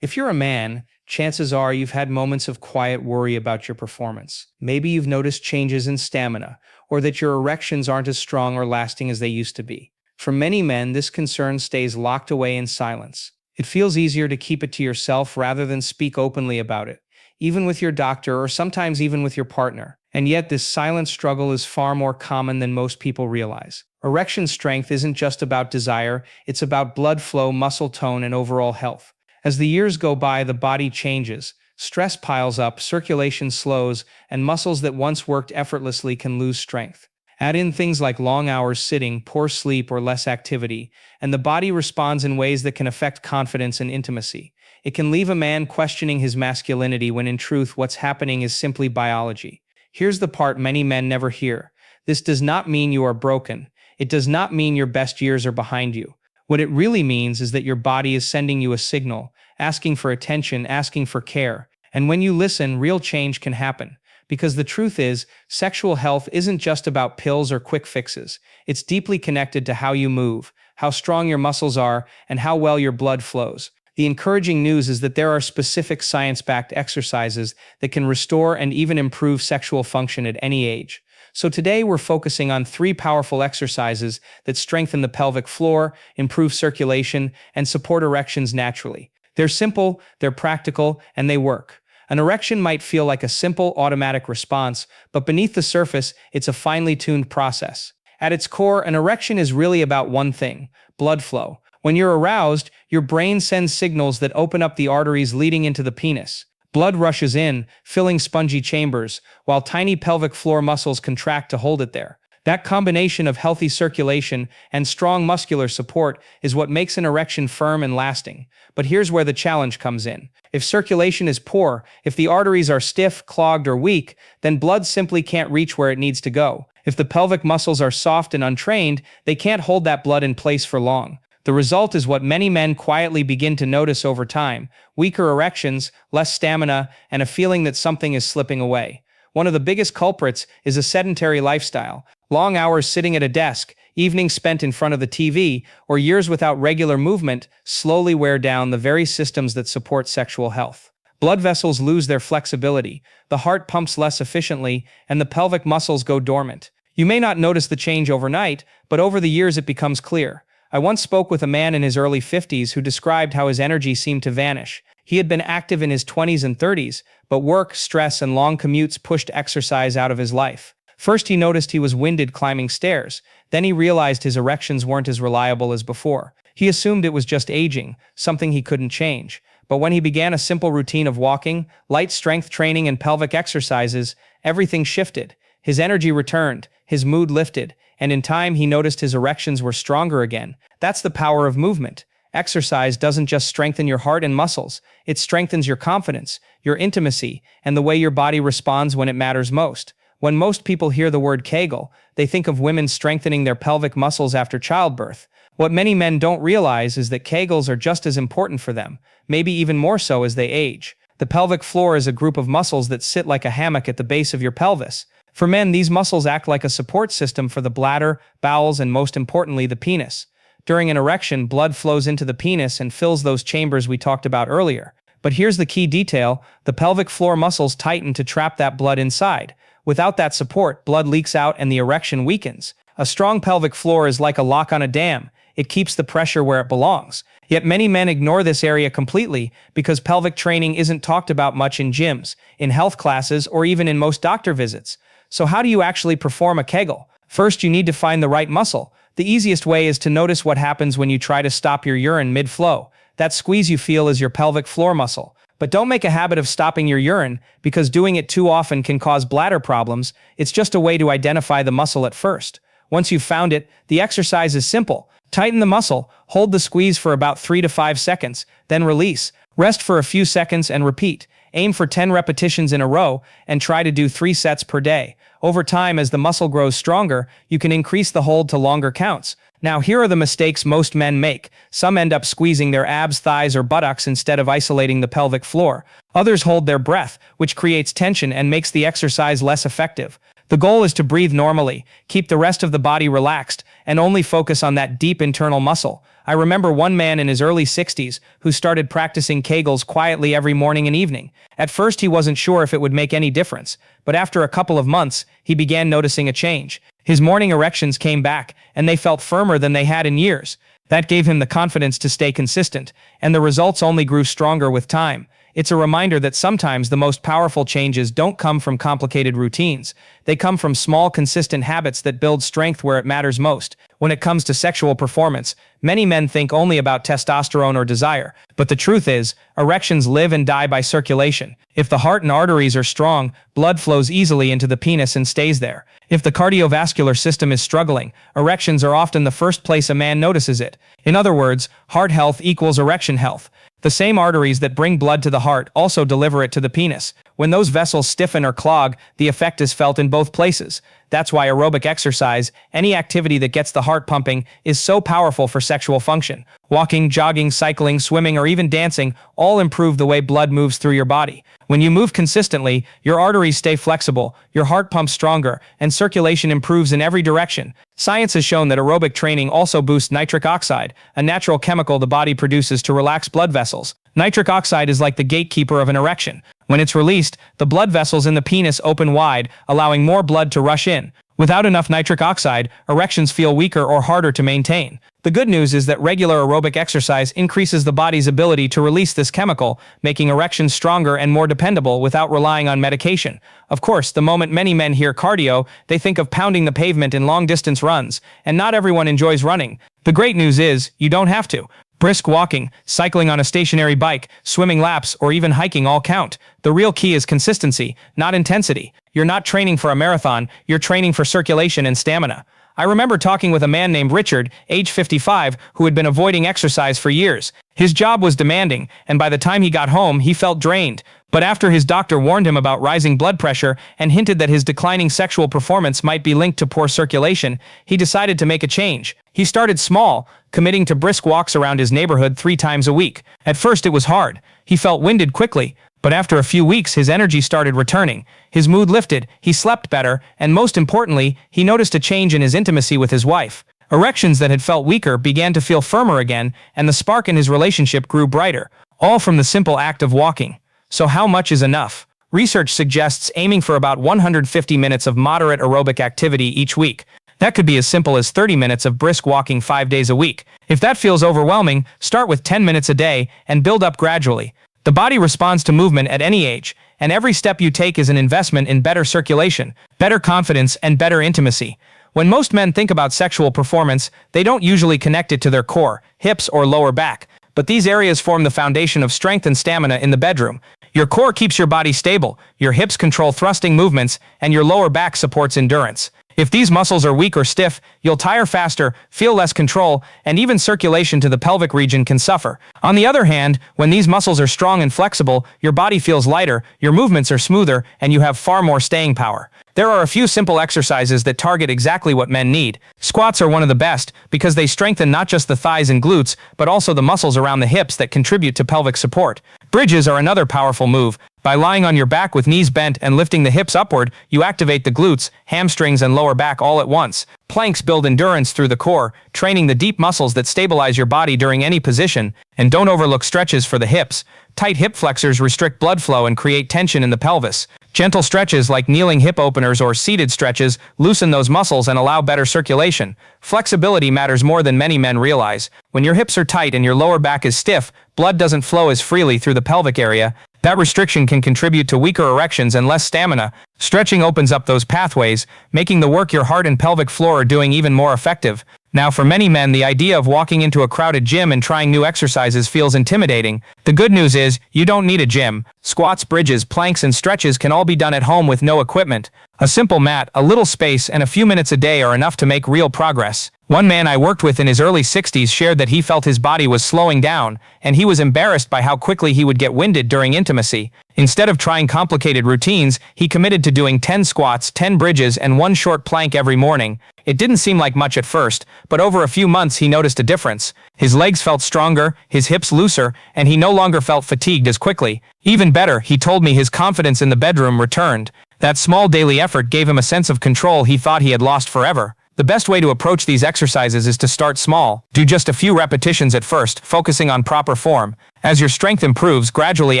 If you're a man, chances are you've had moments of quiet worry about your performance. Maybe you've noticed changes in stamina, or that your erections aren't as strong or lasting as they used to be. For many men, this concern stays locked away in silence. It feels easier to keep it to yourself rather than speak openly about it, even with your doctor or sometimes even with your partner. And yet this silent struggle is far more common than most people realize. Erection strength isn't just about desire, it's about blood flow, muscle tone, and overall health. As the years go by, the body changes, stress piles up, circulation slows, and muscles that once worked effortlessly can lose strength. Add in things like long hours sitting, poor sleep, or less activity, and the body responds in ways that can affect confidence and intimacy. It can leave a man questioning his masculinity when in truth what's happening is simply biology. Here's the part many men never hear. This does not mean you are broken. It does not mean your best years are behind you. What it really means is that your body is sending you a signal, asking for attention, asking for care. And when you listen, real change can happen. Because the truth is, sexual health isn't just about pills or quick fixes. It's deeply connected to how you move, how strong your muscles are, and how well your blood flows. The encouraging news is that there are specific science-backed exercises that can restore and even improve sexual function at any age. So today we're focusing on 3 powerful exercises that strengthen the pelvic floor, improve circulation, and support erections naturally. They're simple, they're practical, and they work. An erection might feel like a simple automatic response, but beneath the surface, it's a finely tuned process. At its core, an erection is really about one thing: blood flow. When you're aroused, your brain sends signals that open up the arteries leading into the penis. Blood rushes in, filling spongy chambers, while tiny pelvic floor muscles contract to hold it there. That combination of healthy circulation and strong muscular support is what makes an erection firm and lasting. But here's where the challenge comes in. If circulation is poor, if the arteries are stiff, clogged, or weak, then blood simply can't reach where it needs to go. If the pelvic muscles are soft and untrained, they can't hold that blood in place for long. The result is what many men quietly begin to notice over time: weaker erections, less stamina, and a feeling that something is slipping away. One of the biggest culprits is a sedentary lifestyle. Long hours sitting at a desk, evenings spent in front of the TV, or years without regular movement slowly wear down the very systems that support sexual health. Blood vessels lose their flexibility, the heart pumps less efficiently, and the pelvic muscles go dormant. You may not notice the change overnight, but over the years it becomes clear. I once spoke with a man in his early 50s who described how his energy seemed to vanish. He had been active in his 20s and 30s, but work, stress, and long commutes pushed exercise out of his life. First he noticed he was winded climbing stairs. Then he realized his erections weren't as reliable as before. He assumed it was just aging, something he couldn't change. But when he began a simple routine of walking, light strength training, and pelvic exercises, everything shifted. His energy returned, his mood lifted, and in time he noticed his erections were stronger again. That's the power of movement. Exercise doesn't just strengthen your heart and muscles, it strengthens your confidence, your intimacy, and the way your body responds when it matters most. When most people hear the word Kegel, they think of women strengthening their pelvic muscles after childbirth. What many men don't realize is that Kegels are just as important for them, maybe even more so as they age. The pelvic floor is a group of muscles that sit like a hammock at the base of your pelvis. For men, these muscles act like a support system for the bladder, bowels, and most importantly, the penis. During an erection, blood flows into the penis and fills those chambers we talked about earlier. But here's the key detail: the pelvic floor muscles tighten to trap that blood inside. Without that support, blood leaks out and the erection weakens. A strong pelvic floor is like a lock on a dam. It keeps the pressure where it belongs. Yet many men ignore this area completely because pelvic training isn't talked about much in gyms, in health classes, or even in most doctor visits. So how do you actually perform a Kegel? First, you need to find the right muscle. The easiest way is to notice what happens when you try to stop your urine mid-flow. That squeeze you feel is your pelvic floor muscle. But don't make a habit of stopping your urine, because doing it too often can cause bladder problems. It's just a way to identify the muscle at first. Once you've found it, the exercise is simple. Tighten the muscle, hold the squeeze for about 3 to 5 seconds, then release. Rest for a few seconds and repeat. Aim for 10 repetitions in a row and try to do 3 sets per day. Over time, as the muscle grows stronger, you can increase the hold to longer counts. Now, here are the mistakes most men make. Some end up squeezing their abs, thighs, or buttocks instead of isolating the pelvic floor. Others hold their breath, which creates tension and makes the exercise less effective. The goal is to breathe normally, keep the rest of the body relaxed, and only focus on that deep internal muscle. I remember one man in his early 60s who started practicing Kegels quietly every morning and evening. At first he wasn't sure if it would make any difference, but after a couple of months, he began noticing a change. His morning erections came back, and they felt firmer than they had in years. That gave him the confidence to stay consistent, and the results only grew stronger with time. It's a reminder that sometimes the most powerful changes don't come from complicated routines. They come from small, consistent habits that build strength where it matters most. When it comes to sexual performance, many men think only about testosterone or desire. But the truth is, erections live and die by circulation. If the heart and arteries are strong, blood flows easily into the penis and stays there. If the cardiovascular system is struggling, erections are often the first place a man notices it. In other words, heart health equals erection health. The same arteries that bring blood to the heart also deliver it to the penis. When those vessels stiffen or clog, the effect is felt in both places. That's why aerobic exercise, any activity that gets the heart pumping, is so powerful for sexual function. Walking, jogging, cycling, swimming, or even dancing all improve the way blood moves through your body. When you move consistently, your arteries stay flexible, your heart pumps stronger, and circulation improves in every direction. Science has shown that aerobic training also boosts nitric oxide, a natural chemical the body produces to relax blood vessels. Nitric oxide is like the gatekeeper of an erection. When it's released, the blood vessels in the penis open wide, allowing more blood to rush in. Without enough nitric oxide, erections feel weaker or harder to maintain. The good news is that regular aerobic exercise increases the body's ability to release this chemical, making erections stronger and more dependable without relying on medication. Of course, the moment many men hear cardio, they think of pounding the pavement in long-distance runs, and not everyone enjoys running. The great news is, you don't have to. Brisk walking, cycling on a stationary bike, swimming laps, or even hiking all count. The real key is consistency, not intensity. You're not training for a marathon, you're training for circulation and stamina. I remember talking with a man named Richard, age 55, who had been avoiding exercise for years. His job was demanding, and by the time he got home, he felt drained. But after his doctor warned him about rising blood pressure and hinted that his declining sexual performance might be linked to poor circulation, he decided to make a change. He started small, committing to brisk walks around his neighborhood 3 times a week. At first it was hard. He felt winded quickly. But after a few weeks, his energy started returning. His mood lifted, he slept better, and most importantly, he noticed a change in his intimacy with his wife. Erections that had felt weaker began to feel firmer again, and the spark in his relationship grew brighter, all from the simple act of walking. So how much is enough? Research suggests aiming for about 150 minutes of moderate aerobic activity each week. That could be as simple as 30 minutes of brisk walking 5 days a week. If that feels overwhelming, start with 10 minutes a day and build up gradually. The body responds to movement at any age, and every step you take is an investment in better circulation, better confidence, and better intimacy. When most men think about sexual performance, they don't usually connect it to their core, hips, or lower back. But these areas form the foundation of strength and stamina in the bedroom. Your core keeps your body stable, your hips control thrusting movements, and your lower back supports endurance. If these muscles are weak or stiff, you'll tire faster, feel less control, and even circulation to the pelvic region can suffer. On the other hand, when these muscles are strong and flexible, your body feels lighter, your movements are smoother, and you have far more staying power. There are a few simple exercises that target exactly what men need. Squats are one of the best because they strengthen not just the thighs and glutes, but also the muscles around the hips that contribute to pelvic support. Bridges are another powerful move. By lying on your back with knees bent and lifting the hips upward, you activate the glutes, hamstrings, and lower back all at once. Planks build endurance through the core, training the deep muscles that stabilize your body during any position. And don't overlook stretches for the hips. Tight hip flexors restrict blood flow and create tension in the pelvis. Gentle stretches like kneeling hip openers or seated stretches loosen those muscles and allow better circulation. Flexibility matters more than many men realize. When your hips are tight and your lower back is stiff, blood doesn't flow as freely through the pelvic area. That restriction can contribute to weaker erections and less stamina. Stretching opens up those pathways, making the work your heart and pelvic floor are doing even more effective. Now, for many men, the idea of walking into a crowded gym and trying new exercises feels intimidating. The good news is, you don't need a gym. Squats, bridges, planks, and stretches can all be done at home with no equipment. A simple mat, a little space, and a few minutes a day are enough to make real progress. One man I worked with in his early 60s shared that he felt his body was slowing down, and he was embarrassed by how quickly he would get winded during intimacy. Instead of trying complicated routines, he committed to doing 10 squats, 10 bridges, and 1 short plank every morning. It didn't seem like much at first, but over a few months he noticed a difference. His legs felt stronger, his hips looser, and he no longer felt fatigued as quickly. Even better, he told me his confidence in the bedroom returned. That small daily effort gave him a sense of control he thought he had lost forever. The best way to approach these exercises is to start small. Do just a few repetitions at first, focusing on proper form. As your strength improves, gradually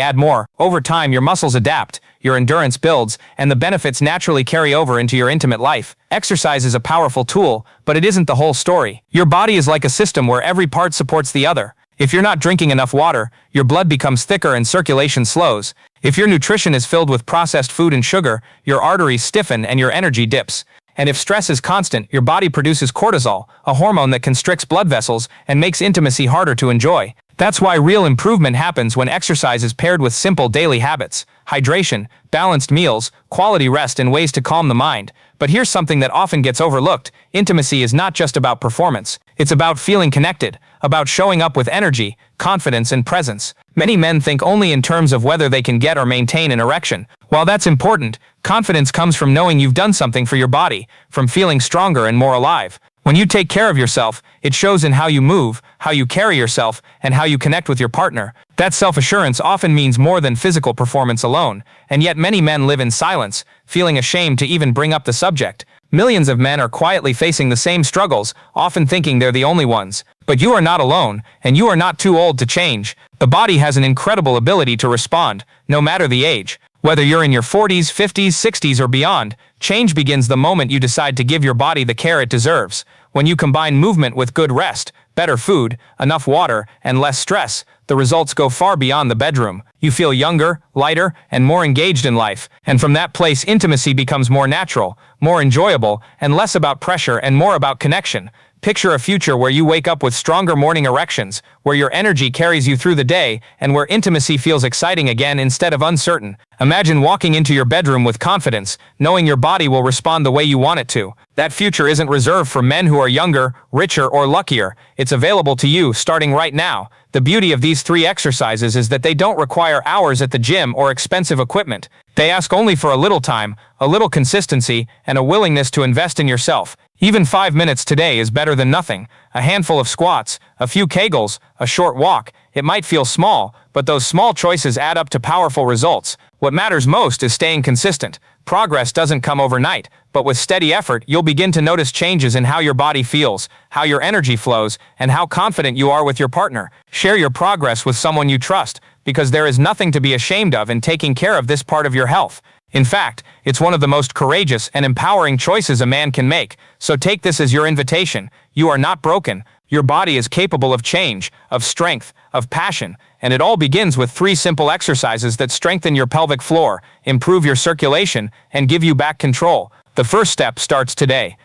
add more. Over time, your muscles adapt, your endurance builds, and the benefits naturally carry over into your intimate life. Exercise is a powerful tool, but it isn't the whole story. Your body is like a system where every part supports the other. If you're not drinking enough water, your blood becomes thicker and circulation slows. If your nutrition is filled with processed food and sugar, your arteries stiffen and your energy dips. And if stress is constant, your body produces cortisol, a hormone that constricts blood vessels and makes intimacy harder to enjoy. That's why real improvement happens when exercise is paired with simple daily habits: hydration, balanced meals, quality rest, and ways to calm the mind. But here's something that often gets overlooked. Intimacy is not just about performance. It's about feeling connected, about showing up with energy, confidence, and presence. Many men think only in terms of whether they can get or maintain an erection. While that's important, confidence comes from knowing you've done something for your body, from feeling stronger and more alive. When you take care of yourself, it shows in how you move, how you carry yourself, and how you connect with your partner. That self-assurance often means more than physical performance alone, and yet many men live in silence, feeling ashamed to even bring up the subject. Millions of men are quietly facing the same struggles, often thinking they're the only ones. But you are not alone, and you are not too old to change. The body has an incredible ability to respond, no matter the age. Whether you're in your 40s, 50s, 60s, or beyond, change begins the moment you decide to give your body the care it deserves. When you combine movement with good rest, better food, enough water, and less stress, the results go far beyond the bedroom. You feel younger, lighter, and more engaged in life. And from that place, intimacy becomes more natural, more enjoyable, and less about pressure and more about connection. Picture a future where you wake up with stronger morning erections, where your energy carries you through the day, and where intimacy feels exciting again instead of uncertain. Imagine walking into your bedroom with confidence, knowing your body will respond the way you want it to. That future isn't reserved for men who are younger, richer, or luckier. It's available to you, starting right now. The beauty of these 3 exercises is that they don't require hours at the gym or expensive equipment. They ask only for a little time, a little consistency, and a willingness to invest in yourself. Even 5 minutes today is better than nothing. A handful of squats, a few Kegels, a short walk. It might feel small, but those small choices add up to powerful results. What matters most is staying consistent. Progress doesn't come overnight, but with steady effort, you'll begin to notice changes in how your body feels, how your energy flows, and how confident you are with your partner. Share your progress with someone you trust, because there is nothing to be ashamed of in taking care of this part of your health. In fact, it's one of the most courageous and empowering choices a man can make. So take this as your invitation. You are not broken. Your body is capable of change, of strength, of passion, and it all begins with 3 simple exercises that strengthen your pelvic floor, improve your circulation, and give you back control. The first step starts today.